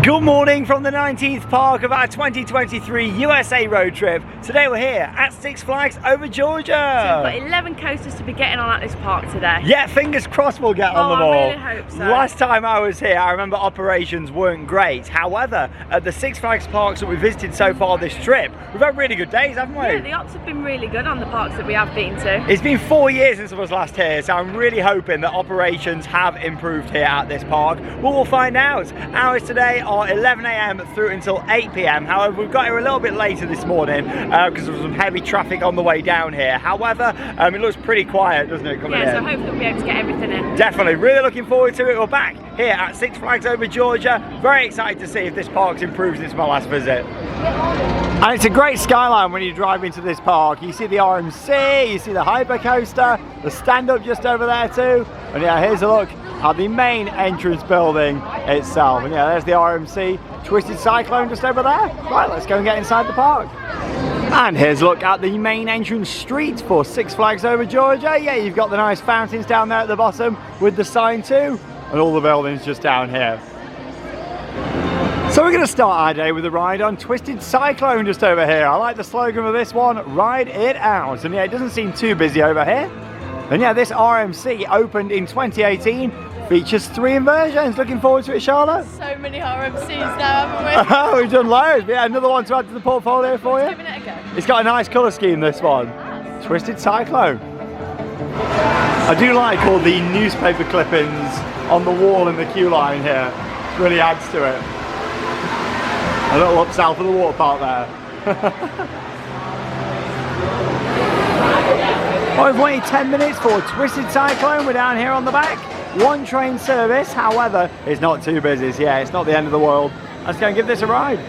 Good morning from the 19th park of our 2023 USA road trip. Today we're here at Six Flags over Georgia. So we've got 11 coasters to be getting on at this park today. Yeah, fingers crossed we'll get on them all. I really hope so. Last time I was here, I remember operations weren't great. However, at the Six Flags parks that we've visited so far this trip, we've had really good days, haven't we? Yeah, the ops have been really good on the parks that we have been to. It's been 4 years since I was last here, so I'm really hoping that operations have improved here at this park. Well, we'll find out. Hours today are 11 AM through until 8 PM. However, we've got here a little bit later this morning because there was some heavy traffic on the way down here. However, it looks pretty quiet, doesn't it, coming in? Yeah, so hopefully we'll be able to get everything in. Definitely, really looking forward to it. We're back here at Six Flags over Georgia. Very excited to see if this park's improved since my last visit. And it's a great skyline when you drive into this park. You see the RMC, you see the hyper coaster, the stand-up just over there too. And yeah, here's a look at the main entrance building itself. And yeah, there's the RMC Twisted Cyclone just over there. Right, let's go and get inside the park. And here's a look at the main entrance street for Six Flags over Georgia. Yeah, you've got the nice fountains down there at the bottom with the sign too, and all the buildings just down here. So we're going to start our day with a ride on Twisted Cyclone just over here. I like the slogan for this one, ride it out. And yeah, it doesn't seem too busy over here. And yeah, this RMC opened in 2018, features 3 inversions. Looking forward to it, Charlotte? So many RMCs now, haven't we? Oh, we've done loads. Yeah, another one to add to the portfolio for you. Giving it a go. It's got a nice colour scheme, this one. Twisted Cyclone. I do like all the newspaper clippings on the wall in the queue line here. It really adds to it. A little up south of the water park there. Well, we've waited 10 minutes for Twisted Cyclone. We're down here on the back. 1 train service, however, it's not too busy. So yeah, it's not the end of the world. Let's go and give this a ride.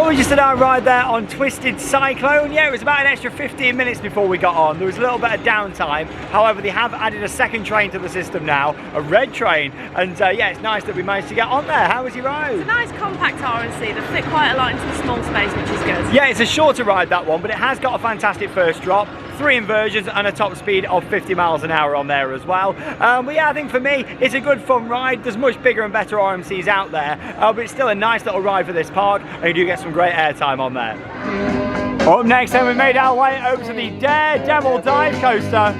We just did our ride there on Twisted Cyclone. Yeah, it was about an extra 15 minutes before we got on. There was a little bit of downtime. However, they have added a second train to the system now, a red train. And yeah, it's nice that we managed to get on there. How was your ride? It's a nice compact RMC that fit quite a lot into the small space, which is good. Yeah, it's a shorter ride, that one, but it has got a fantastic first drop. 3 inversions and a top speed of 50 miles an hour on there as well. But yeah, I think for me, it's a good fun ride. There's much bigger and better RMCs out there, but it's still a nice little ride for this park, and you do get some great airtime on there. Up next, then, we made our way over to the Daredevil Dive Coaster,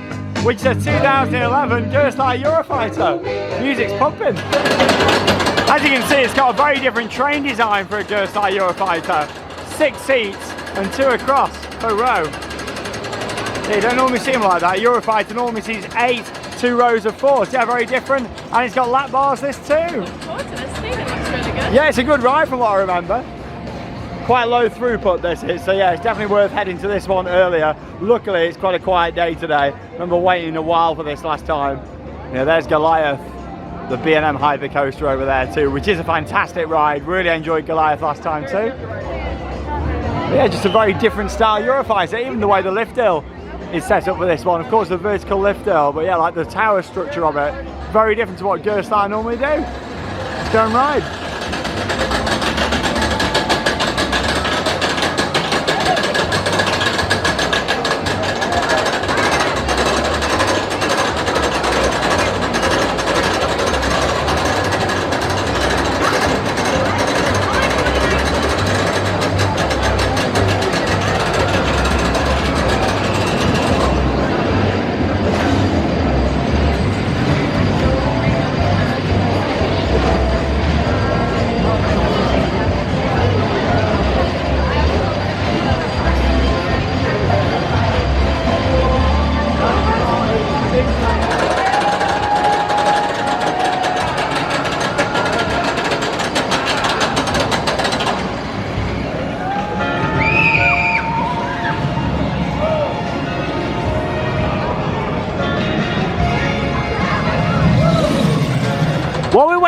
which is a 2011 Goliath Eurofighter. Music's pumping. As you can see, it's got a very different train design for a Goliath Eurofighter. 6 seats and 2 across per row. Yeah, you don't normally see them like that. Eurofighter normally sees 8, 2 rows of 4. So yeah, very different. And it's got lap bars, this too. Looking forward to this, Steve. It looks really good. Yeah, it's a good ride from what I remember. Quite low throughput this is, so yeah, it's definitely worth heading to this one earlier. Luckily, it's quite a quiet day today. Remember waiting a while for this last time. Yeah, there's Goliath, the B&M hyper coaster over there too, which is a fantastic ride. Really enjoyed Goliath last time too. Yeah, just a very different style Eurofighter, even the way the lift hill is set up for this one. Of course, the vertical lift hill, but yeah, like the tower structure of it, very different to what Goliath normally do. Let's go and ride.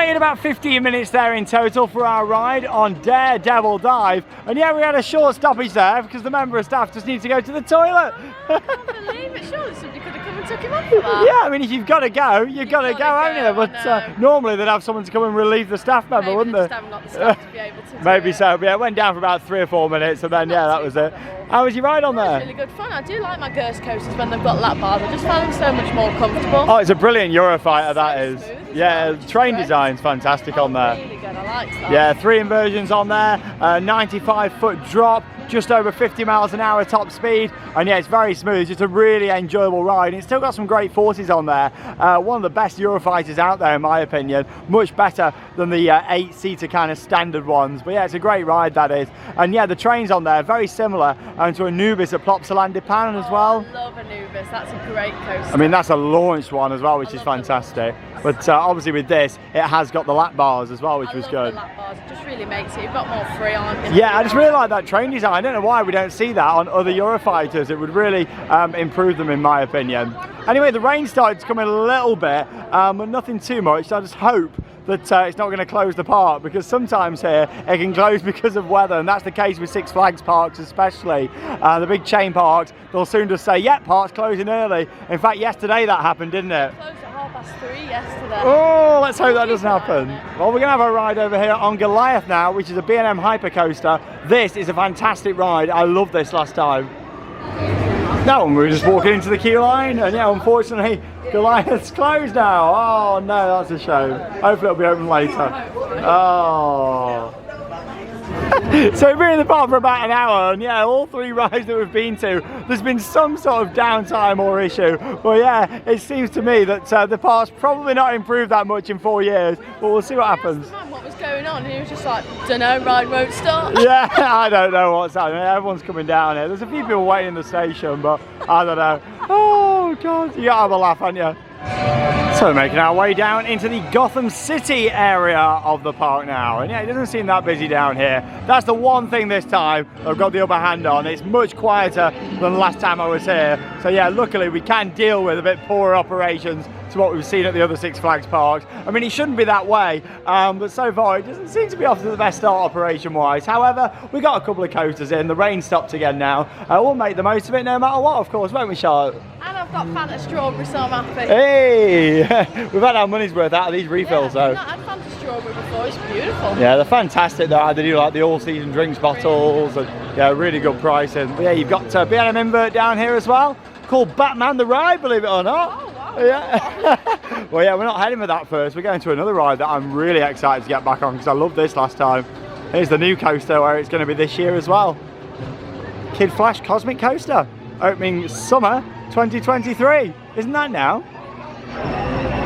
waited about 15 minutes there in total for our ride on Daredevil Dive, and yeah, we had a short stoppage there because the member of staff just needed to go to the toilet. I can't believe it. Surely somebody could have come and took him off for that. Yeah, I mean, if you've got to go, you've got to go, haven't you? But normally they'd have someone to come and relieve the staff member, wouldn't they? Just haven't got the staff to be able to Maybe so, but yeah, it went down for about 3 or 4 minutes, and then yeah, that was it. How was your ride on there? It's really good fun. I do like my Gurst coasters when they've got lap bars. I just find them so much more comfortable. Oh, it's a brilliant Eurofighter, that So is. smooth as Yeah, well. train design's fantastic on there. Really good. I like that. Yeah, 3 inversions on there, 95-foot drop, just over 50 miles an hour top speed, and yeah, it's very smooth. It's just a really enjoyable ride. It's still got some great 40s on there. One of the best Eurofighters out there, in my opinion. Much better than the 8-seater kind of standard ones. But yeah, it's a great ride, that is. And yeah, the trains on there very similar to Anubis at Plopsaland Pan as well. I love Anubis. That's a great coaster. I mean, that's a launched one as well, which is fantastic. But obviously with this, it has got the lap bars as well, which was good. The lap bars. It just really makes it. You've got more free on. Yeah, I just really like that train design. I don't know why we don't see that on other Eurofighters. It would really improve them, in my opinion. Anyway, the rain started to come in a little bit, but nothing too much. So I just hope that it's not going to close the park, because sometimes here it can close because of weather, and that's the case with Six Flags parks especially. The big chain parks, they'll soon just say, yep, park's closing early. In fact, yesterday that happened, didn't it? Closed at 3:30 yesterday. Oh, let's hope that doesn't happen. Well, we're going to have a ride over here on Goliath now, which is a B&M hypercoaster. This is a fantastic ride. I loved this last time. No, we were just walking into the queue line, and yeah, unfortunately, Goliath's closed now. Oh no, that's a shame. Hopefully it'll be open later. Oh. So we've been in the park for about an hour, and yeah, all 3 rides that we've been to, there's been some sort of downtime or issue. But yeah, it seems to me that the park's probably not improved that much in 4 years, but we'll see what happens. I asked the man what was going on, and he was just like, dunno, ride won't start. Yeah, I don't know what's happening. Everyone's coming down here. There's a few people waiting in the station, but I don't know. Oh God, you gotta have a laugh, haven't you? So we're making our way down into the Gotham City area of the park now, and yeah, it doesn't seem that busy down here. That's the one thing this time I've got the upper hand on. It's much quieter than the last time I was here, so yeah, luckily we can deal with a bit poorer operations to what we've seen at the other Six Flags parks. I mean, it shouldn't be that way, but so far it doesn't seem to be off to the best start operation wise. However, we got a couple of coasters in, the rain stopped again now. We'll make the most of it no matter what, of course, won't we, Charlotte? And I've got Fanta strawberry, so I'm happy. Hey, we've had our money's worth out of these refills though. I've not had Fanta strawberry before, it's beautiful. Yeah, they're fantastic though. They do like the all-season drinks bottles, and yeah, really good pricing. But yeah, you've got B&M invert down here as well, called Batman the Ride, believe it or not. Oh, wow. Yeah. Well, yeah, we're not heading with that first. We're going to another ride that I'm really excited to get back on because I loved this last time. Here's the new coaster where it's going to be this year as well. Kid Flash Cosmic Coaster, opening summer 2023. Isn't that now?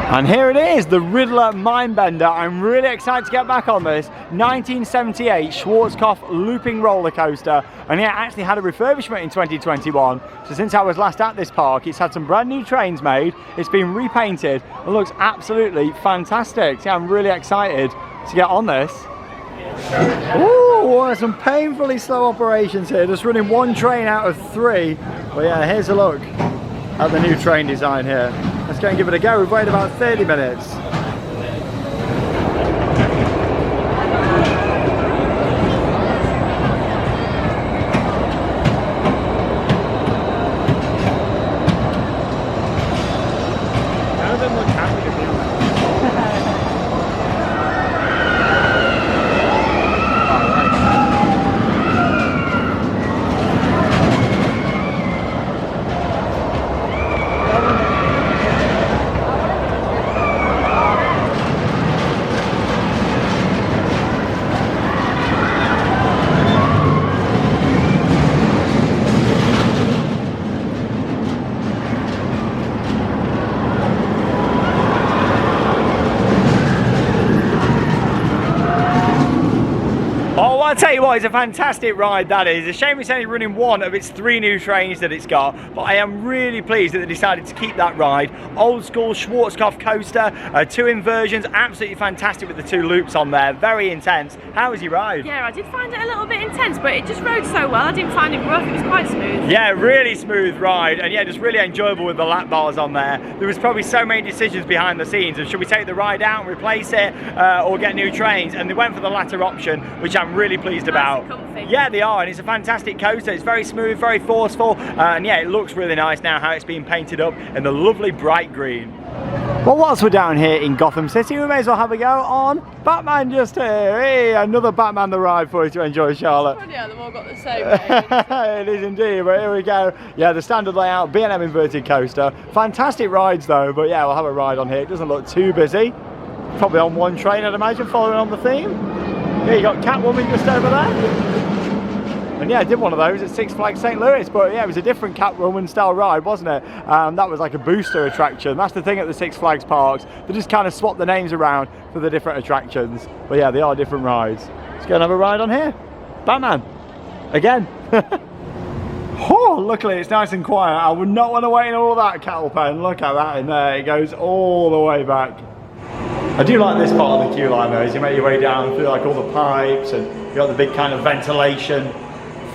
And here it is, the Riddler Mindbender. I'm really excited to get back on this. 1978 Schwarzkopf looping roller coaster. And yeah, it actually had a refurbishment in 2021. So since I was last at this park, it's had some brand new trains made. It's been repainted and looks absolutely fantastic. So yeah, I'm really excited to get on this. Ooh, some painfully slow operations here. Just running 1 train out of 3. Well yeah, here's a look at the new train design here. Let's go and give it a go. We've waited about 30 minutes. None of them look happy to be honest. tell you what, it's a fantastic ride, that is. It's a shame it's only running one of its 3 new trains that it's got, but I am really pleased that they decided to keep that ride. Old school Schwarzkopf coaster, 2 inversions, absolutely fantastic with the 2 loops on there, very intense. How was your ride? Yeah, I did find it a little bit intense, but it just rode so well. I didn't find it rough, it was quite smooth. Yeah, really smooth ride, and yeah, just really enjoyable with the lap bars on there. There was probably so many decisions behind the scenes of should we take the ride out and replace it, or get new trains, and they went for the latter option, which I'm really pleased about. Yeah, they are, and it's a fantastic coaster. It's very smooth, very forceful, and yeah, it looks really nice now how it's been painted up in the lovely bright green. Well, whilst we're down here in Gotham City, we may as well have a go on Batman Just Here. Hey, another Batman the ride for you to enjoy, Charlotte. Yeah, they've all got the same name. It is indeed, but here we go. Yeah, the standard layout, B&M inverted coaster. Fantastic rides though, but yeah, we'll have a ride on here. It doesn't look too busy. Probably on one train, I'd imagine, following on the theme. Yeah, you got Catwoman just over there. And yeah, I did one of those at Six Flags St. Louis, but yeah, it was a different Catwoman style ride, wasn't it? That was like a booster attraction. That's the thing at the Six Flags parks. They just kind of swap the names around for the different attractions. But yeah, they are different rides. Let's go and have a ride on here. Batman. Again. Oh, luckily it's nice and quiet. I would not want to wait in all that cattle pen. Look at that in there. It goes all the way back. I do like this part of the queue line though, as you make your way down through like all the pipes, and you got the big kind of ventilation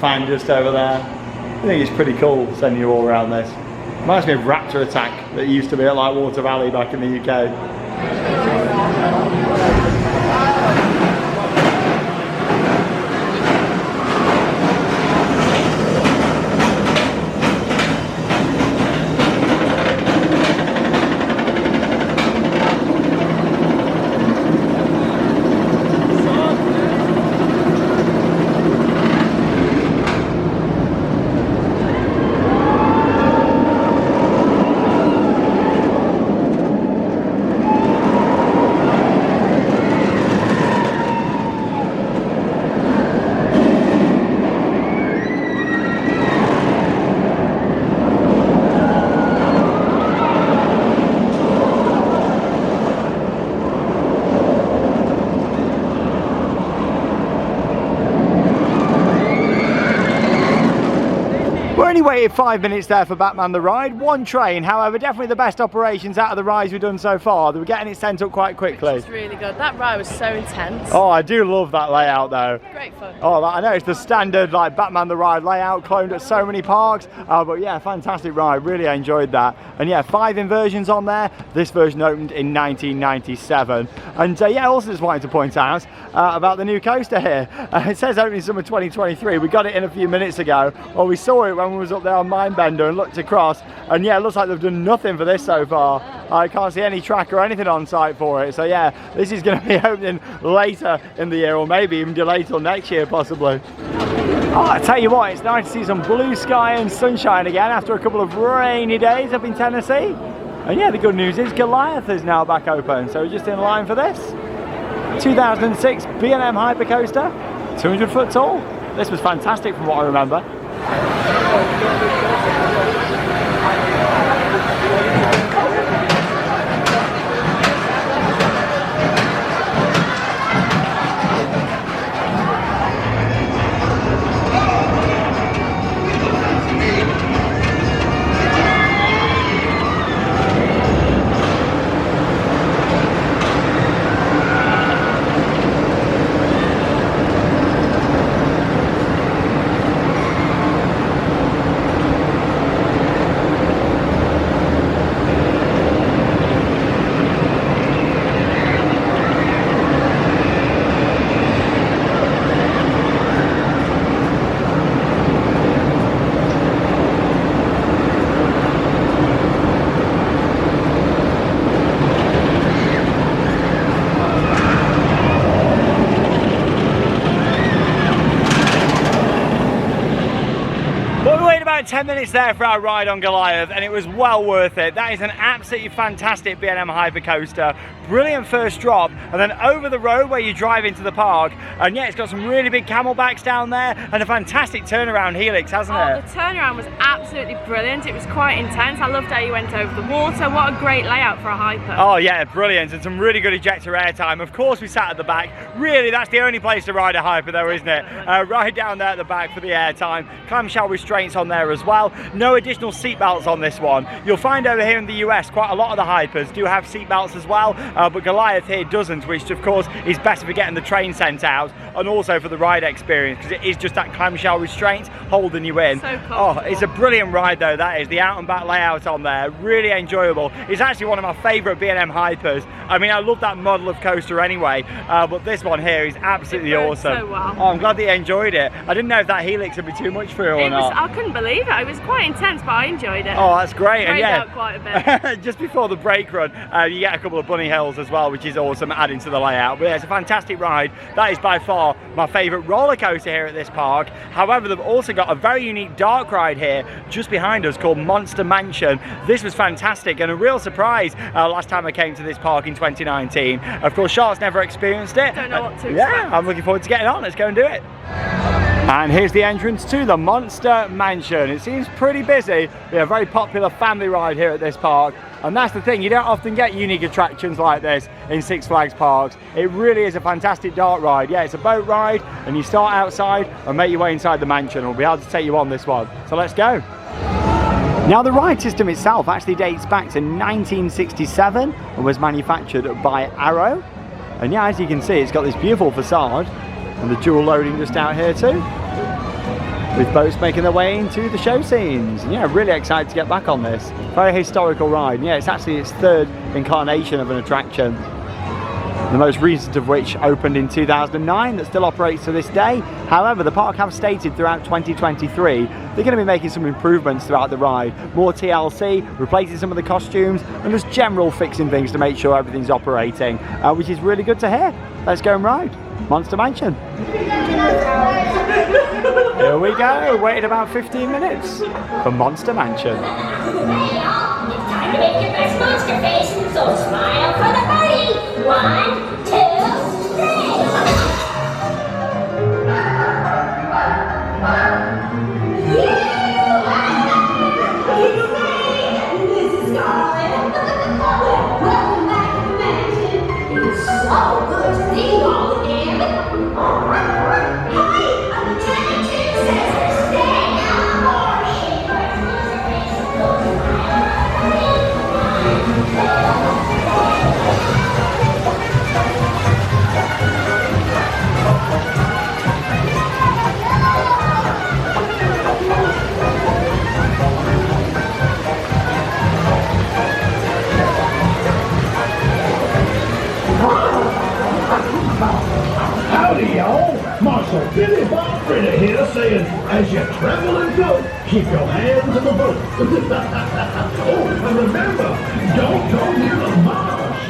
fan just over there. I think it's pretty cool sending you all around this. Reminds me of Raptor Attack that used to be at like Water Valley back in the UK. Only waited 5 minutes there for Batman the ride, 1 train, however definitely the best operations out of the rides we've done so far. They were getting it sent up quite quickly. It's really good. That ride was so intense. Oh, I do love that layout though. Great fun. Oh, I know it's the standard like Batman the ride layout, cloned at so many parks, but yeah, fantastic ride, really enjoyed that. And yeah, 5 inversions on there. This version opened in 1997. And yeah, also just wanted to point out about the new coaster here. It says opening summer 2023. We got it in a few minutes ago. Well, we saw it when we was up there on Mindbender and looked across, and yeah, it looks like they've done nothing for this so far. I can't see any track or anything on site for it, so yeah, this is going to be opening later in the year, or maybe even delayed till next year possibly. Oh, I tell you what, it's nice to see some blue sky and sunshine again after a couple of rainy days up in Tennessee. And yeah, the good news is Goliath is now back open, so we're just in line for this. 2006 B&M Hypercoaster, 200 foot tall. This was fantastic from what I remember. minutes there for our ride on Goliath, and it was well worth it. That is an absolutely fantastic B&M hypercoaster. Brilliant first drop, and then over the road where you drive into the park, and yeah, it's got some really big camelbacks down there, and a fantastic turnaround helix, hasn't it? The turnaround was absolutely brilliant. It was quite intense. I loved how you went over the water. What a great layout for a hyper. Oh yeah, brilliant, and some really good ejector air time. Of course we sat at the back. Really, that's the only place to ride a hyper though, isn't it? Right down there at the back for the air time. Clamshell restraints on there as well. No additional seatbelts on this one. You'll find over here in the US quite a lot of the hypers do have seatbelts as well, but Goliath here doesn't, which of course is better for getting the train sent out and also for the ride experience, because it is just that clamshell restraint holding you in. So oh, it's a brilliant ride though, that is. The out and back layout on there, really enjoyable. It's actually one of my favourite B&M hypers. I mean, I love that model of coaster anyway, but this one here is absolutely awesome. So well. Oh, I'm glad that you enjoyed it. I didn't know if that helix would be too much for you or not. I couldn't believe it. It was quite intense, but I enjoyed it. Oh, that's great. And yeah, out quite a bit. just before the brake run, you get a couple of bunny hills as well, which is awesome, adding to the layout. But yeah, it's a fantastic ride. That is by far my favourite roller coaster here at this park. However, they've also got a very unique dark ride here just behind us called Monster Mansion. This was fantastic and a real surprise last time I came to this park in 2019. Of course, Charlotte's never experienced it. Don't know what to Yeah, expect. I'm looking forward to getting on. Let's go and do it. And here's the entrance to the Monster Mansion. It seems pretty busy. A very popular family ride here at this park. And that's the thing, you don't often get unique attractions like this in Six Flags parks. It really is a fantastic dark ride. Yeah, it's a boat ride, and you start outside and make your way inside the mansion. We'll be able to take you on this one. So let's go. Now the ride system itself actually dates back to 1967 and was manufactured by Arrow. And yeah, as you can see, it's got this beautiful facade and the dual loading just out here too, with boats making their way into the show scenes. And yeah, really excited to get back on this. Very historical ride. And yeah, it's actually its third incarnation of an attraction, the most recent of which opened in 2009, that still operates to this day. However, the park have stated throughout 2023 they're going to be making some improvements throughout the ride. More TLC, replacing some of the costumes, and just general fixing things to make sure everything's operating, which is really good to hear. Let's go and ride Monster Mansion. Here we go, waited about 15 minutes for Monster Mansion. Well, it's time to make your best monster face, so smile for the party. 1, 2, 3. This is Goliath. Welcome back to the mansion. It's so good to see you all again. Hey, I'm the tiny two sisters. Stay out. Howdy, y'all. Marshal Billy Bob Fritter here saying, as you travel and go, keep your hands in the boat. Oh, and remember, don't go near the marsh.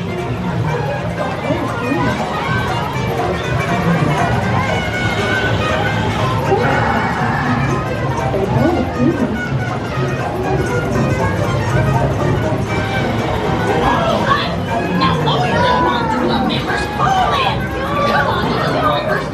Now lower your little ones to the members. Pull in. Come on, you little members.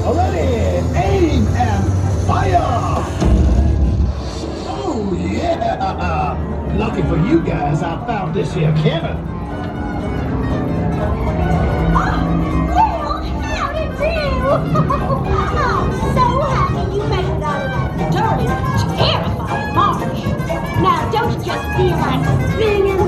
Ready, aim, and fire! Oh, yeah! Lucky for you guys, I found this here cannon. Well, howdy do! I'm so happy you made it out of that dirty, terrifying marsh. Now, don't you just feel like singing?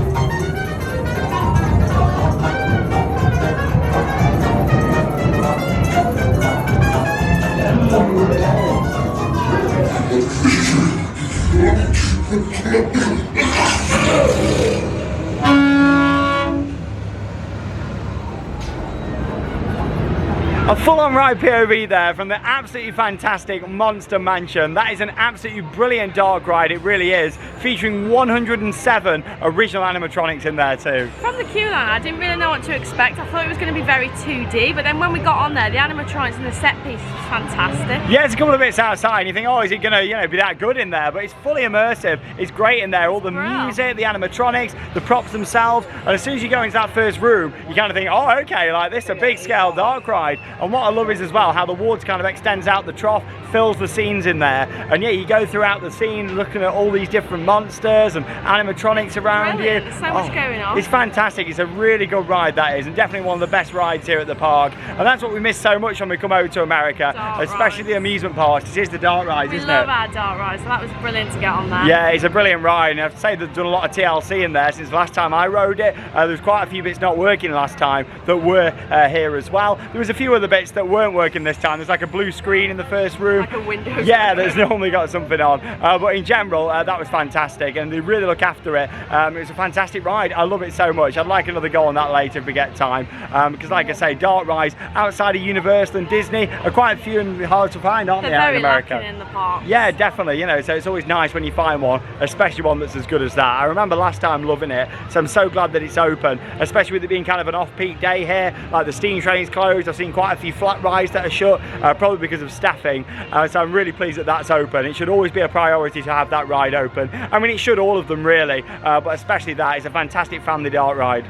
A full-on ride POV there from the absolutely fantastic Monster Mansion. That is an absolutely brilliant dark ride, it really is, featuring 107 original animatronics in there too. From the queue line, I didn't really know what to expect. I thought it was going to be very 2D, but then when we got on there, the animatronics and the set pieces was fantastic. Yeah, it's a couple of bits outside and you think, oh, is it going to be that good in there? But it's fully immersive. It's great in there. All the music, the animatronics, the props themselves. And as soon as you go into that first room, you kind of think, oh, okay, like this is a big scale dark ride. And what I love is as well how the water kind of extends out the trough, fills the scenes in there, and yeah, you go throughout the scene looking at all these different monsters and animatronics around you. There's so much going on. It's fantastic. It's a really good ride, that is, and definitely one of the best rides here at the park. And that's what we miss so much when we come over to America, especially the amusement parks. It is the dark rides, isn't it? We love our dark rides, so that was brilliant to get on there. Yeah, it's a brilliant ride, and I have to say they've done a lot of TLC in there since the last time I rode it. There was quite a few bits not working last time that were here as well. There was a few other bits that weren't working this time. There's like a blue screen in the first room. Like a window. Yeah, there's normally got something on. But in general, that was fantastic, and they really look after it. It was a fantastic ride. I love it so much. I'd like another go on that later if we get time. Because like I say, dark rides outside of Universal and Disney are quite few and hard to find, aren't they, out in America? They're very lacking in the park. Yeah, definitely, you know, so it's always nice when you find one, especially one that's as good as that. I remember last time loving it, so I'm so glad that it's open, especially with it being kind of an off-peak day here. Like the steam train's closed. I've seen quite a few flat rides that are shut, probably because of staffing, so I'm really pleased that that's open. It should always be a priority to have that ride open. I mean, it should all of them really, but especially that. It's a fantastic family dark ride.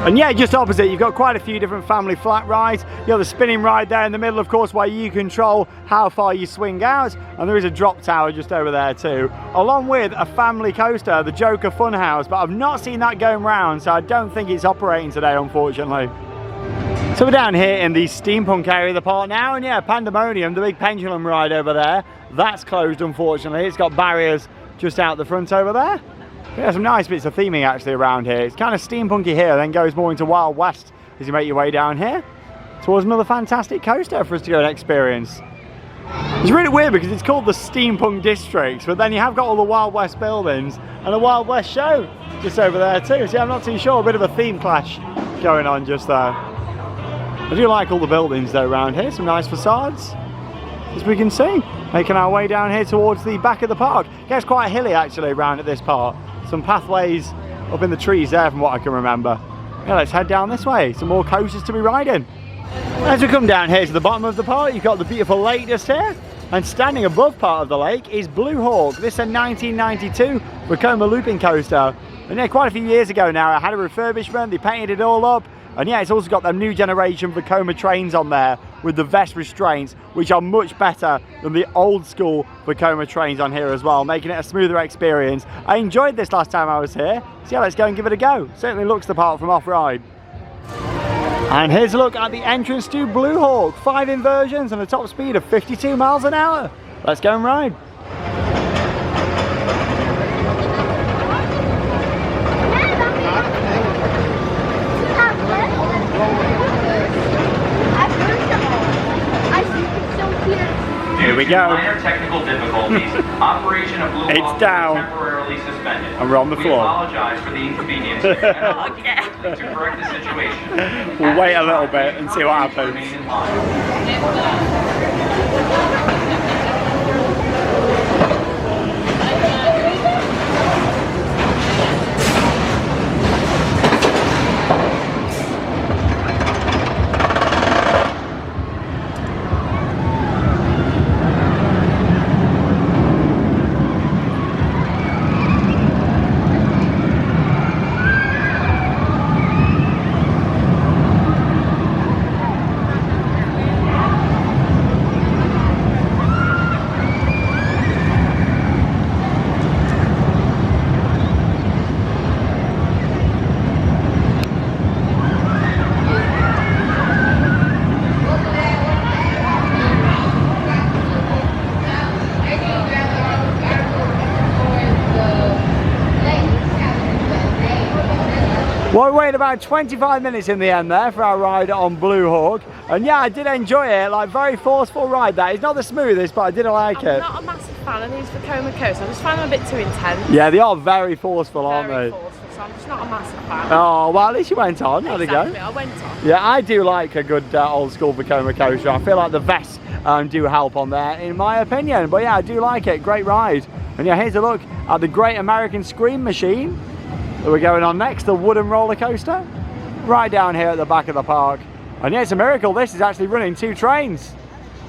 And yeah, just opposite, you've got quite a few different family flat rides. You got the spinning ride there in the middle, of course, where you control how far you swing out. And there is a drop tower just over there too, along with a family coaster, the Joker Funhouse. But I've not seen that going round, so I don't think it's operating today, unfortunately. So we're down here in the steampunk area of the park now, and yeah, Pandemonium, the big pendulum ride over there, that's closed, unfortunately. It's got barriers just out the front over there. Yeah, some nice bits of theming actually around here. It's kind of steampunky here, then goes more into Wild West as you make your way down here towards another fantastic coaster for us to go and experience. It's really weird because it's called the Steampunk District, but then you have got all the Wild West buildings and a Wild West show just over there too. So yeah, I'm not too sure, a bit of a theme clash going on just there. I do like all the buildings though around here, some nice facades, as we can see. Making our way down here towards the back of the park. It gets quite hilly actually around at this part. Some pathways up in the trees there from what I can remember. Yeah, let's head down this way. Some more coasters to be riding. As we come down here to the bottom of the park, you've got the beautiful lake just here. And standing above part of the lake is Blue Hawk. This is a 1992 Vekoma looping coaster. And yeah, quite a few years ago now, it had a refurbishment, they painted it all up. And yeah, it's also got the new generation Vekoma trains on there with the vest restraints, which are much better than the old school Vekoma trains on here as well, making it a smoother experience. I enjoyed this last time I was here, so yeah, let's go and give it a go. Certainly looks the part from off-ride. And here's a look at the entrance to Blue Hawk. 5 inversions and a top speed of 52 miles an hour. Let's go and ride. Here we go. Minor technical difficulties. Operation of Blue Hawk It's down. temporarily suspended. And we're on the floor. We apologize for the inconvenience and work quickly to correct the situation. We'll wait a little bit and see what happens. Remain in line. Well, we waited about 25 minutes in the end there for our ride on Blue Hawk. And yeah, I did enjoy it. Like, very forceful ride that. It's not the smoothest, but I did like it. I'm not a massive fan of these Vekoma coasters. I just find them a bit too intense. Yeah, they are very forceful, aren't Very they? forceful, so I'm just not a massive fan. Oh, well, at least you went on. There Exactly, you go. I went on. Yeah, I do like a good old school Vekoma coaster. I feel like the vests do help on there, in my opinion. But yeah, I do like it. Great ride. And yeah, here's a look at the Great American Scream Machine that we're going on next, the wooden roller coaster, right down here at the back of the park. And yeah, it's a miracle this is actually running 2 trains.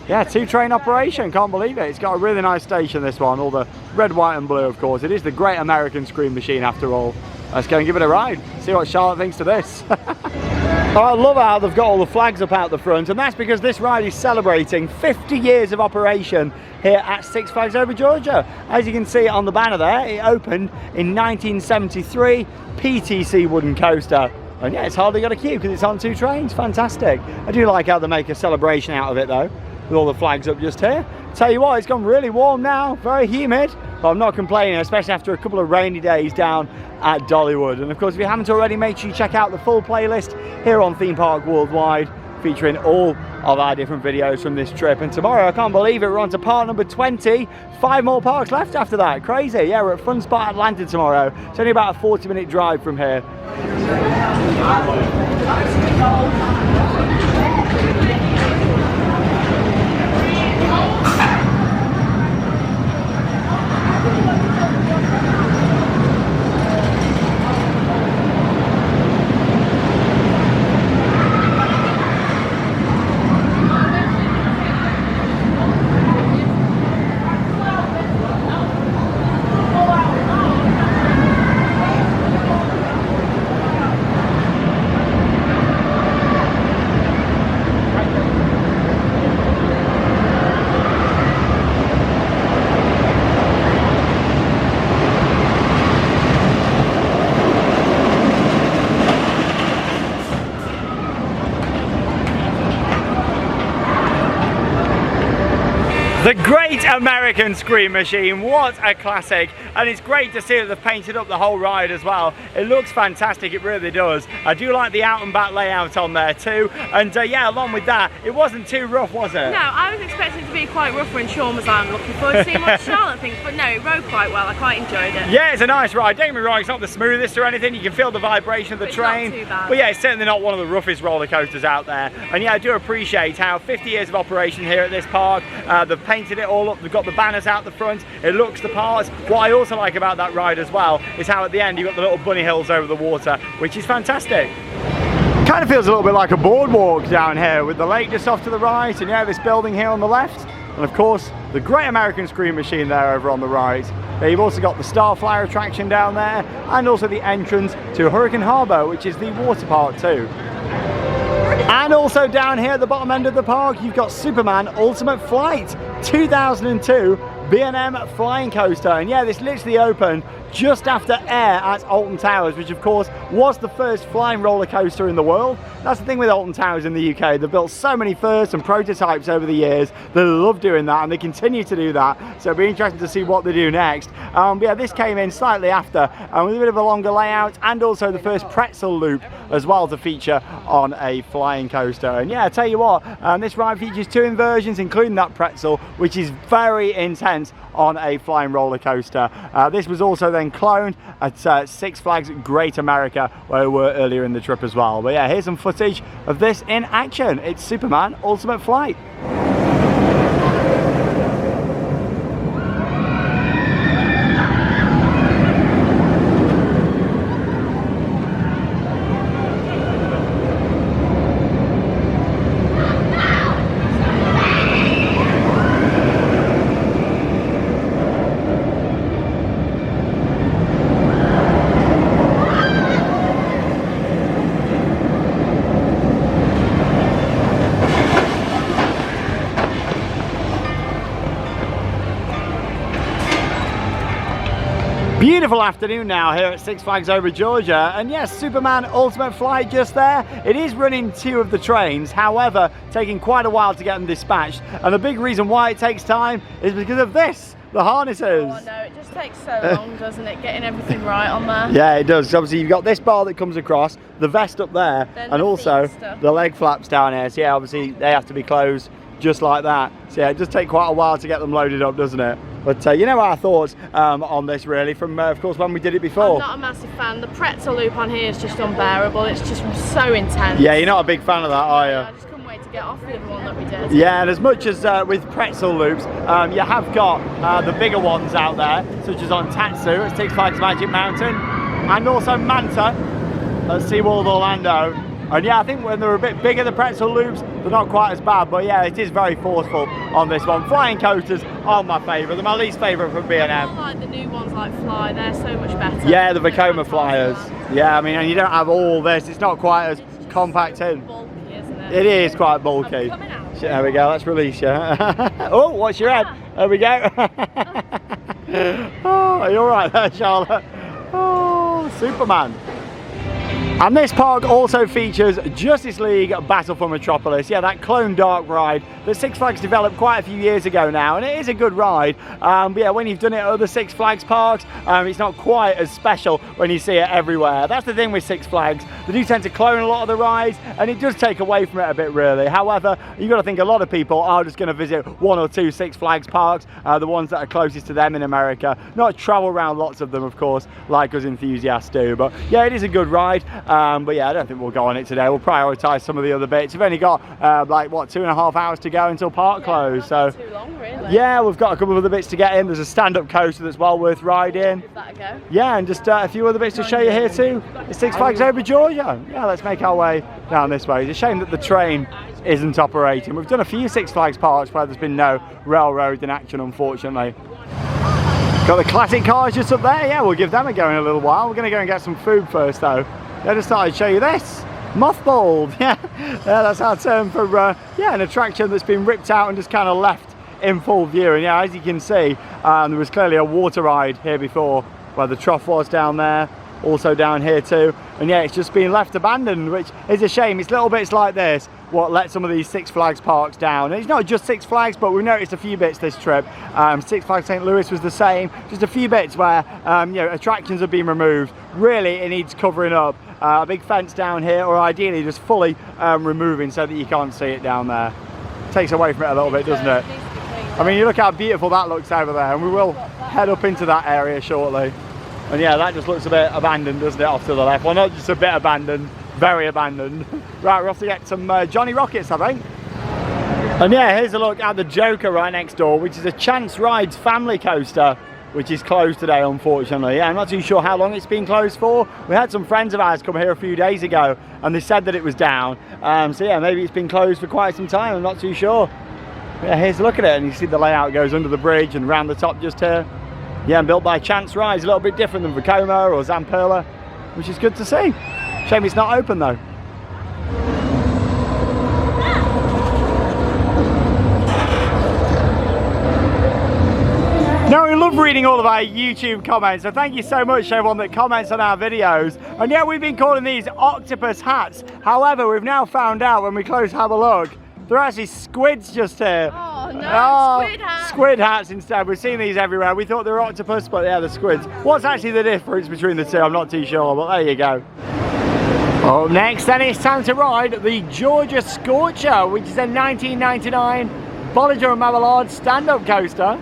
Yeah, 2-train operation, can't believe it. It's got a really nice station, this one, all the red, white and blue, of course. It is the Great American Scream Machine after all. Let's go and give it a ride, see what Charlotte thinks to this. Oh, I love how they've got all the flags up out the front, and that's because this ride is celebrating 50 years of operation here at Six Flags Over Georgia. As you can see on the banner there, it opened in 1973, PTC wooden coaster. And yeah, it's hardly got a queue because it's on 2 trains. Fantastic. I do like how they make a celebration out of it though, with all the flags up just here. Tell you what, it's gone really warm now, very humid, but I'm not complaining, especially after a couple of rainy days down at Dollywood. And of course, if you haven't already, make sure you check out the full playlist here on Theme Park Worldwide, featuring all of our different videos from this trip. And tomorrow, I can't believe it, we're on to part number 20. 5 more parks left after that. Crazy. Yeah, we're at Fun Spot Atlanta tomorrow. It's only about a 40-minute drive from here. The Great American Scream Machine, what a classic, and it's great to see that they've painted up the whole ride as well. It looks fantastic, it really does. I do like the out and back layout on there too, and yeah, along with that, it wasn't too rough, was it? No, I was expecting it to be quite rough when Sean was on. I'm looking forward to seeing what Charlotte thinks, but no, it rode quite well. I quite enjoyed it. Yeah, it's a nice ride. Don't get me wrong, it's not the smoothest or anything. You can feel the vibration of the train. Not too bad. But yeah, it's certainly not one of the roughest roller coasters out there. And yeah, I do appreciate how 50 years of operation here at this park, they've painted it all up, they've got the banners out the front, it looks the part. What I also like about that ride as well is how at the end you've got the little bunny hills over the water, which is fantastic. Kind of feels a little bit like a boardwalk down here with the lake just off to the right, and yeah, this building here on the left, and of course the Great American Scream Machine there over on the right. Yeah, you've also got the Starflyer attraction down there, and also the entrance to Hurricane Harbour, which is the water park too. And also down here at the bottom end of the park, you've got Superman Ultimate Flight 2002 B&M flying coaster. And yeah, this literally opened just after Air at Alton Towers, which of course was the first flying roller coaster in the world. That's the thing with Alton Towers in the UK. They've built so many firsts and prototypes over the years. They love doing that, and they continue to do that. So it'll be interesting to see what they do next. But yeah, this came in slightly after, with a bit of a longer layout, and also the first pretzel loop as well to feature on a flying coaster. And yeah, I tell you what, this ride features 2 inversions, including that pretzel, which is very intense on a flying roller coaster. This was also then cloned at Six Flags Great America, where we were earlier in the trip as well. But yeah, here's some footage of this in action. It's Superman Ultimate Flight. Beautiful afternoon now here at Six Flags Over Georgia, and yes, Superman Ultimate Flight just there. It is running 2 of the trains, however, taking quite a while to get them dispatched, and the big reason why it takes time is because of this. the harnesses. Oh no, it just takes so long, doesn't it, getting everything right on there? Yeah, it does. Obviously, you've got this bar that comes across, the vest up there, Then and the also feet stuff. the leg flaps down here. So yeah, obviously they have to be closed just like that. So yeah, it does take quite a while to get them loaded up, doesn't it? But you know our thoughts on this really from, of course, when we did it before. I'm not a massive fan. The pretzel loop on here is just unbearable. It's just so intense. Yeah, you're not a big fan of that, are you? I just couldn't wait to get off the other one that we did. Yeah, and as much as with pretzel loops, you have got the bigger ones out there, such as on Tatsu at Six Flags Magic Mountain, and also Manta at SeaWorld Orlando. And yeah, I think when they're a bit bigger, the pretzel loops, they're not quite as bad, but yeah, it is very forceful on this one. Flying coasters are my favourite. They're my least favourite from B&M. I like the new ones like Fly, they're so much better. Yeah, the Vekoma Flyers. Yeah, I mean, and you don't have all this, it's not quite as compact in. Bulky, isn't it? It is quite bulky. I'm coming out. There we go, let's release you. Oh, watch your head. There we go. Oh, are you alright there, Charlotte? Oh, Superman. And this park also features Justice League Battle for Metropolis. Yeah, that Clone Dark ride that Six Flags developed quite a few years ago now, and it is a good ride. But yeah, when you've done it at other Six Flags parks, it's not quite as special when you see it everywhere. That's the thing with Six Flags. They do tend to clone a lot of the rides, and it does take away from it a bit, really. However, you've got to think a lot of people are just going to visit one or two Six Flags parks, the ones that are closest to them in America. Not travel around lots of them, of course, like us enthusiasts do. But yeah, it is a good ride. But yeah, I don't think we'll go on it today. We'll prioritise some of the other bits. We've only got like what, 2.5 hours to go until park close. So too long, really. yeah, we've got a couple of other bits to get in. There's a stand-up coaster that's well worth riding. Give that a go. Yeah, and just a few other bits to show you here too. It's Six Flags over Georgia. Yeah, let's make our way down this way. It's a shame that the train isn't operating. We've done a few Six Flags parks where there's been no railroad in action, unfortunately. Got the classic cars just up there. Yeah, we'll give them a go in a little while. We're going to go and get some food first though. I just thought I'd show you this. Mothballed. Yeah, that's our term for yeah, an attraction that's been ripped out and just kind of left in full view. And yeah, as you can see, there was clearly a water ride here before where the trough was down there, also down here too. And yeah, it's just been left abandoned, which is a shame. It's little bits like this what let some of these Six Flags parks down. And it's not just Six Flags, but we've noticed a few bits this trip. Six Flags St. Louis was the same. Just a few bits where you know, attractions have been removed. Really, it needs covering up. A big fence down here, or ideally just fully removing so that you can't see it down there. Takes away from it a little bit, doesn't it? I mean, you look how beautiful that looks over there, and we will head up into that area shortly. And yeah, that just looks a bit abandoned, doesn't it, off to the left? Well, not just a bit abandoned, very abandoned. Right, we're off to get some Johnny Rockets, I think. And yeah, here's a look at the Joker right next door, which is a Chance Rides family coaster, which is closed today, unfortunately. Yeah, I'm not too sure how long it's been closed for. We had some friends of ours come here a few days ago, and they said that it was down. So yeah, maybe it's been closed for quite some time, I'm not too sure. Yeah, here's a look at it, and you see the layout goes under the bridge and round the top just here. Yeah, and built by Chance Rides, a little bit different than Vekoma or Zamperla, which is good to see. Shame it's not open though. Now, we love reading all of our YouTube comments, so thank you so much to everyone that comments on our videos. And yeah, we've been calling these octopus hats. However, we've now found out when we close to have a look, they're actually squids just here. Oh no, squid hats. Squid hats instead. We've seen these everywhere. We thought they were octopus, but yeah, they're squids. What's actually the difference between the two? I'm not too sure, but there you go. Up next, then it's time to ride the Georgia Scorcher, which is a 1999 Bollinger and Marmalade stand-up coaster.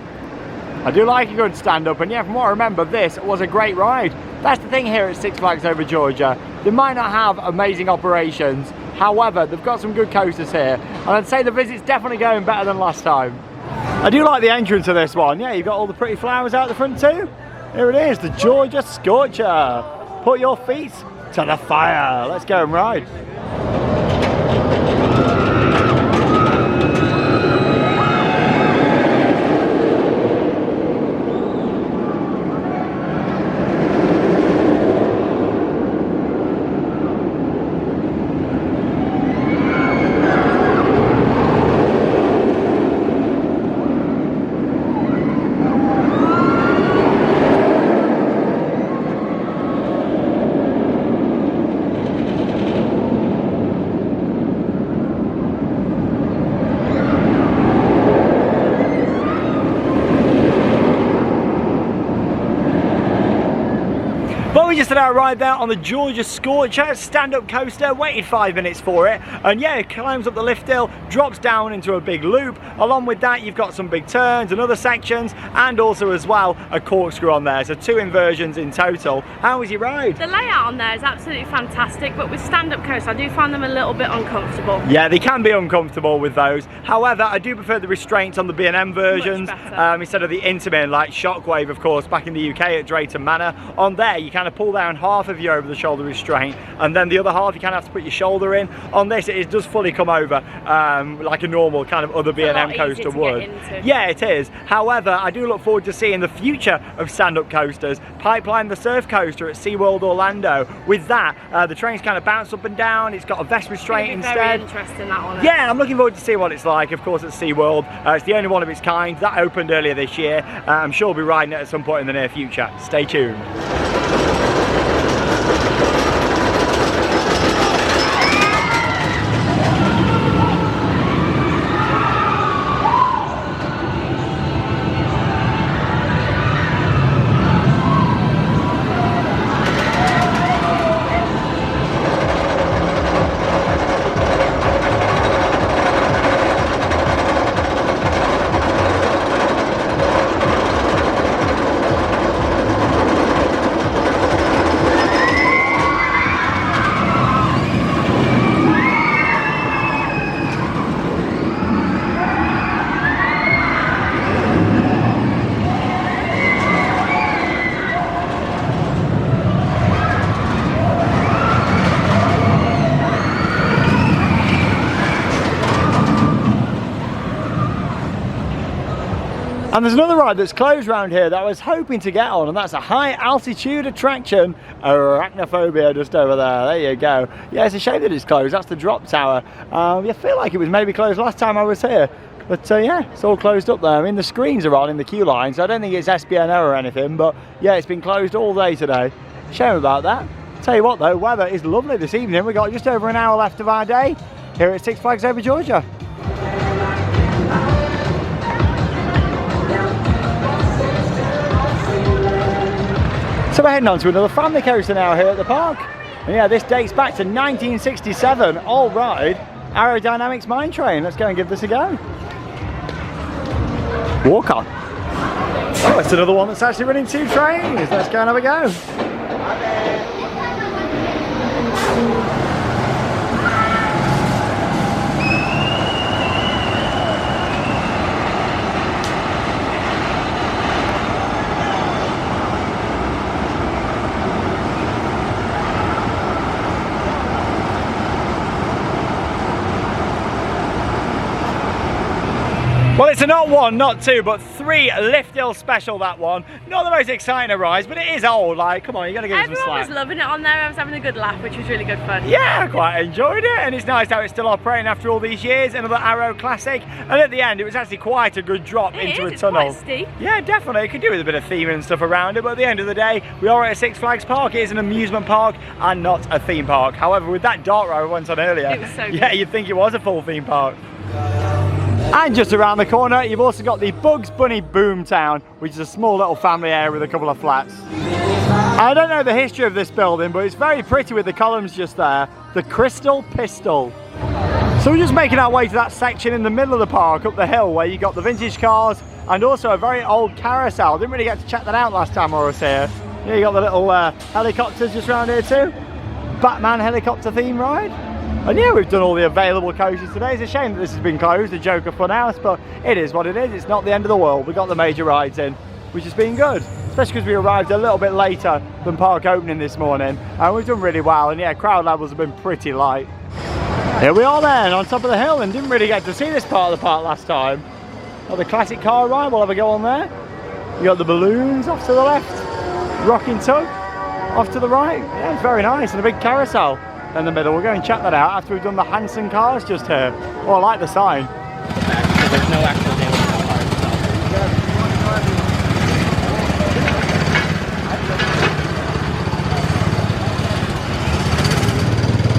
I do like a good stand-up, and yeah, from what I remember, this was a great ride. That's the thing here at Six Flags over Georgia. They might not have amazing operations, however, they've got some good coasters here, and I'd say the visit's definitely going better than last time. I do like the entrance of this one. Yeah, you've got all the pretty flowers out the front too. Here it is, the Georgia Scorcher. Put your feet to the fire. Let's go and ride. just had our ride there on the Georgia Scorcher stand-up coaster, waited 5 minutes for it, and yeah, it climbs up the lift hill, drops down into a big loop. Along with that, you've got some big turns and other sections, and also as well a corkscrew on there, so 2 inversions in total. How was your ride? The layout on there is absolutely fantastic, but with stand-up coasters I do find them a little bit uncomfortable. Yeah, they can be uncomfortable with those. However, I do prefer the restraints on the B&M versions instead of the Intamin, like Shockwave, of course, back in the UK at Drayton Manor. On there, you kind of pull down half of your over-the-shoulder restraint, and then the other half you kind of have to put your shoulder in. On this, it does fully come over like a normal kind of other B&M coaster would. Yeah, it is. However, I do look forward to seeing the future of stand-up coasters. Pipeline the Surf Coaster at SeaWorld Orlando. With that, the trains kind of bounce up and down. It's got a vest restraint instead. Very interesting, that one. Yeah, I'm looking forward to see what it's like, of course, at SeaWorld. It's the only one of its kind. That opened earlier this year. I'm sure we'll be riding it at some point in the near future. Stay tuned. And there's another ride that's closed around here that I was hoping to get on, and that's a high altitude attraction, Arachnophobia, just over there. There you go. Yeah, it's a shame that it's closed. That's the drop tower. I feel like it was maybe closed last time I was here. But yeah, it's all closed up there. I mean, the screens are on in the queue line, so I don't think it's SBNO or anything, but yeah, it's been closed all day today. Shame about that. Tell you what though, weather is lovely this evening. We've got just over an hour left of our day here at Six Flags Over Georgia. So we're heading on to another family coaster now here at the park. And yeah, this dates back to 1967, all ride, Aerodynamics Mine Train. Let's go and give this a go. Walk on. Oh, it's another one that's actually running 2 trains. Let's go and have a go. Well, it's a not 1, not 2, but 3 lift hill special, that one. Not the most exciting of rides, but it is old. Like, come on, you got to give it some slack. Everyone was loving it on there. I was having a good laugh, which was really good fun. Yeah, I quite enjoyed it, and it's nice how it's still operating after all these years. Another Arrow classic, and at the end, it was actually quite a good drop into a tunnel. It's quite steep. Yeah, definitely. It could do with a bit of theming and stuff around it, but at the end of the day, we are at a Six Flags park. It is an amusement park and not a theme park. However, with that dart ride I went on earlier, it was so good. Yeah, you'd think it was a full theme park. And just around the corner, you've also got the Bugs Bunny Boomtown, which is a small little family area with a couple of flats. I don't know the history of this building, but it's very pretty with the columns just there. The Crystal Pistol. So we're just making our way to that section in the middle of the park, up the hill, where you got the vintage cars and also a very old carousel. Didn't really get to check that out last time I was here. Yeah, you got the little helicopters just around here too. Batman helicopter theme ride. And yeah, we've done all the available coasters today. It's a shame that this has been closed, the Joker Funhouse, but it is what it is. It's not the end of the world. We got the major rides in, which has been good. Especially because we arrived a little bit later than park opening this morning. And we've done really well. And yeah, crowd levels have been pretty light. Here we are then, on top of the hill, and didn't really get to see this part of the park last time. Got the classic car ride, we'll have a go on there. You got the balloons off to the left. Rocking Tug off to the right. Yeah, it's very nice. And a big carousel in the middle. We'll go and check that out after we've done the Hanson cars just here. Oh, I like the sign. There's no actual name of the car itself.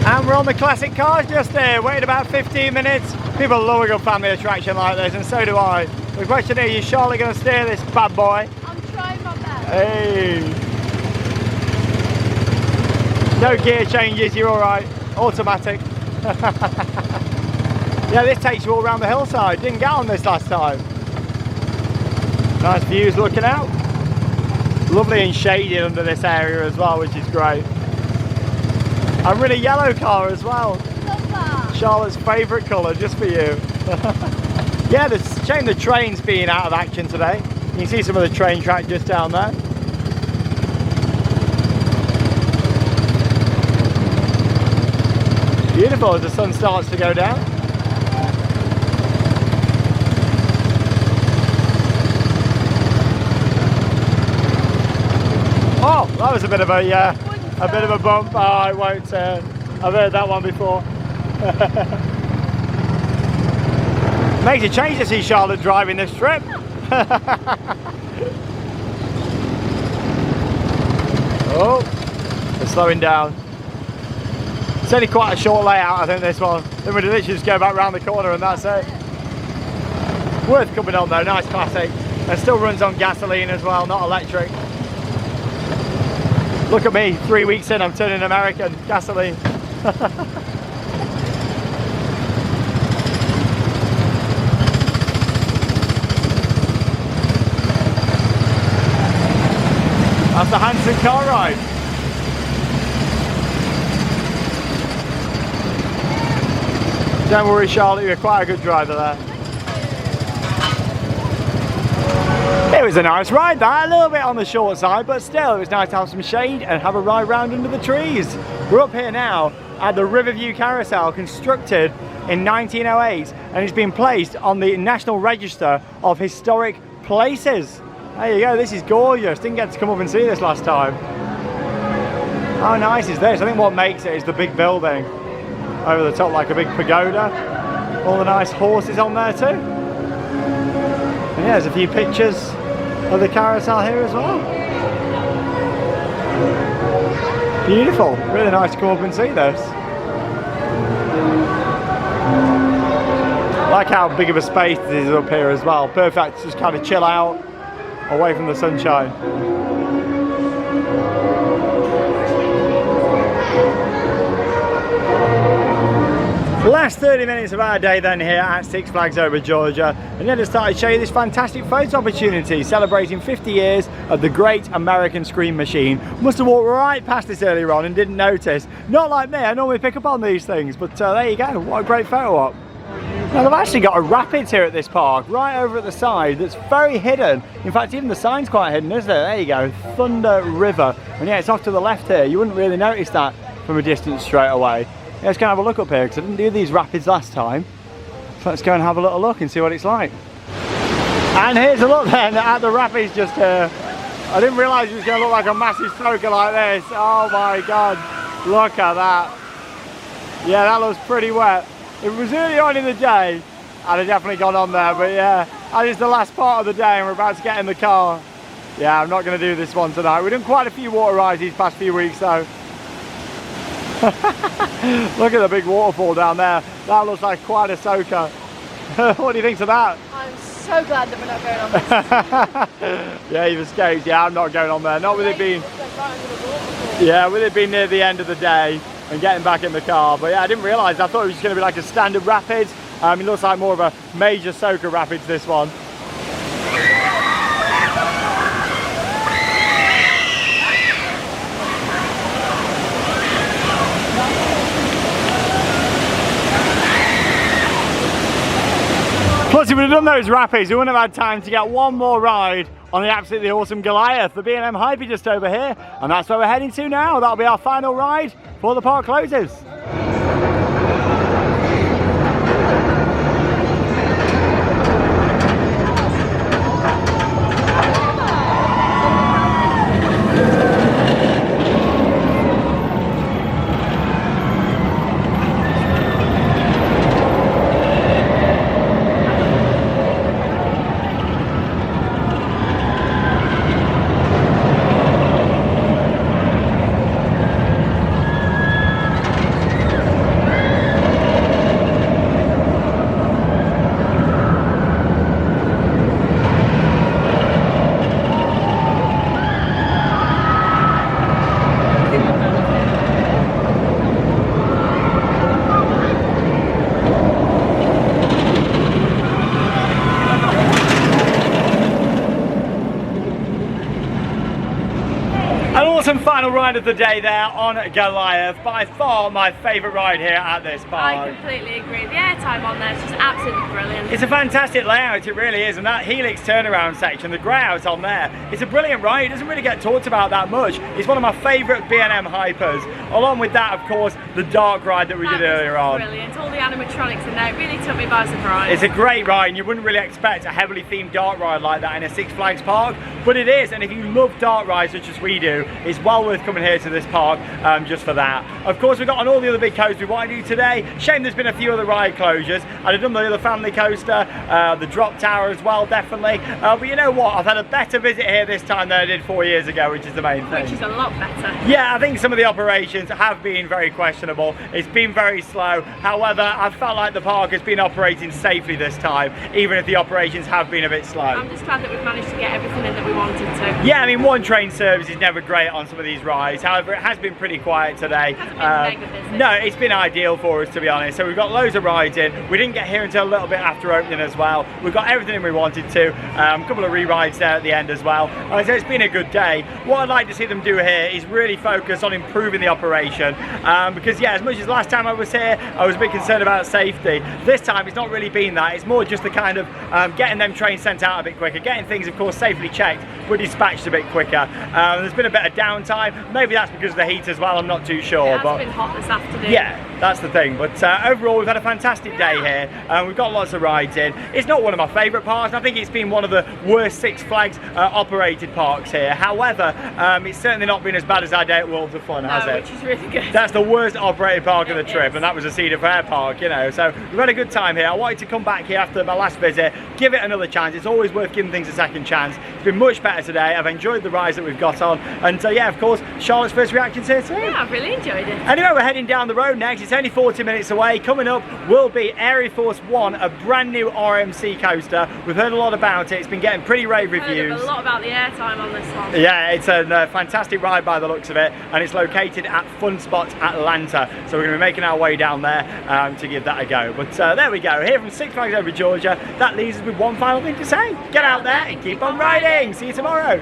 And we're on the classic cars just here. Waited about 15 minutes. People love a good family attraction like this, and so do I. The question is, you surely going to steer this bad boy? I'm trying my best. Hey. No gear changes, you're all right. Automatic. Yeah, this takes you all around the hillside. Didn't get on this last time. Nice views looking out. Lovely and shaded under this area as well, which is great. I'm in a yellow car as well. Charlotte's favourite colour, just for you. Yeah, it's a shame the train's being out of action today. You can see some of the train track just down there. Beautiful as the sun starts to go down. Oh, that was a bit of a bump. Oh, I won't turn. I've heard that one before. Makes a change to see Charlotte driving this trip. Oh, they're slowing down. It's only quite a short layout, I think, this one. Then we literally just go back round the corner and that's it. Worth coming on though, nice classic. And still runs on gasoline as well, not electric. Look at me, 3 weeks in, I'm turning American, gasoline. That's the Hanson car ride. Don't worry, Charlotte, you're quite a good driver there. It was a nice ride, that, a little bit on the short side, but still it was nice to have some shade and have a ride round under the trees. We're up here now at the Riverview Carousel, constructed in 1908, and it's been placed on the National Register of Historic Places. There you go, this is gorgeous. Didn't get to come up and see this last time. How nice is this? I think what makes it is the big building over the top, like a big pagoda. All the nice horses on there too. And yeah, there's a few pictures of the carousel here as well. Beautiful, really nice to come up and see this. Like how big of a space this is up here as well. Perfect to just kind of chill out away from the sunshine. Last 30 minutes of our day then here at Six Flags over Georgia, and then I started to show you this fantastic photo opportunity celebrating 50 years of the Great American Screen Machine. Must have walked right past this earlier on and didn't notice. Not like me, I normally pick up on these things, but there you go, what a great photo op. Now they've actually got a rapids here at this park, right over at the side, that's very hidden. In fact, even the sign's quite hidden, isn't it? There you go, Thunder River. And yeah, it's off to the left here. You wouldn't really notice that from a distance straight away. Yeah, let's go and have a look up here, because I didn't do these rapids last time. So let's go and have a little look and see what it's like. And here's a look then at the rapids just here. I didn't realise it was going to look like a massive soaker like this. Oh my God, look at that. Yeah, that looks pretty wet. It was early on in the day, I'd have definitely gone on there, but yeah, as it's the last part of the day and we're about to get in the car. Yeah, I'm not going to do this one tonight. We've done quite a few water rides these past few weeks though. Look at the big waterfall down there. That looks like quite a soaker. What do you think of that? I'm so glad that we're not going on this. Yeah, you've escaped. Yeah, I'm not going on there. Not with it being... Yeah, with it being near the end of the day and getting back in the car. But yeah, I didn't realise. I thought it was just going to be like a standard rapids. It looks like more of a major soaker rapids, this one. Plus, if we'd have done those rapids, we wouldn't have had time to get one more ride on the absolutely awesome Goliath, the B&M Hyper just over here. And that's where we're heading to now. That'll be our final ride before the park closes. ride of the day there on Goliath. By far my favourite ride here at this I park. completely agree. The airtime on there is just absolutely brilliant. It's a fantastic layout, it really is, and that helix turnaround section, the grey out on there, it's a brilliant ride. It doesn't really get talked about that much. It's one of my favourite B&M hypers. Along with that, of course, the dark ride that we did earlier on. Brilliant. All the animatronics in there, it really took me by surprise. It's a great ride, and you wouldn't really expect a heavily themed dark ride like that in a Six Flags park, but it is, and if you love dark rides such as we do, it's well worth coming here to this park just for that. Of course, we've got on all the other big coasters we want to do today. Shame there's been a few other ride closures. I'd have done the other family coaster, the drop tower as well, definitely. But you know what? I've had a better visit here this time than I did 4 years ago, which is the main thing. Which is a lot better. Yeah, I think some of the operations have been very questionable. It's been very slow. However, I felt like the park has been operating safely this time, even if the operations have been a bit slow. I'm just glad that we've managed to get everything in that we wanted to. Yeah, I mean, one train service is never great on some of these rides. However, it has been pretty quiet today. Hasn't been mega busy. No, it's been ideal for us, to be honest. So we've got loads of rides in. We didn't get here until a little bit after opening as well. We've got everything we wanted to. A couple of re-rides there at the end as well. So it's been a good day. What I'd like to see them do here is really focus on improving the operation. Because yeah, as much as last time I was here, I was a bit concerned about safety. This time it's not really been that. It's more just the kind of getting them trains sent out a bit quicker, getting things of course safely checked but dispatched a bit quicker. There's been a bit of downtime. Maybe that's because of the heat as well, I'm not too sure. It has been hot this afternoon. Yeah, that's the thing. But overall, we've had a fantastic day here. We've got lots of rides in. It's not one of my favourite parks. I think it's been one of the worst Six Flags operated parks here. However, it's certainly not been as bad as our day at Worlds of Fun, has it? Which is really good. That's the worst operated park of the trip, is. and that was a Cedar Fair park, you know. So we've had a good time here. I wanted to come back here after my last visit, give it another chance. It's always worth giving things a second chance. It's been much better today. I've enjoyed the rides that we've got on, and yeah, of course, Charlotte's first reactions here too. Yeah, I've really enjoyed it. Anyway, we're heading down the road next. It's only 40 minutes away. Coming up will be Airy Force 1, a brand new RMC coaster. We've heard a lot about it. It's been getting pretty rave reviews. Heard a lot about the airtime on this one. Yeah, it's a fantastic ride by the looks of it, and it's located at Fun Spot Atlanta. So we're going to be making our way down there to give that a go. But there we go. Here from Six Flags over Georgia, that leaves us with one final thing to say. Get out there and keep on riding. See you tomorrow.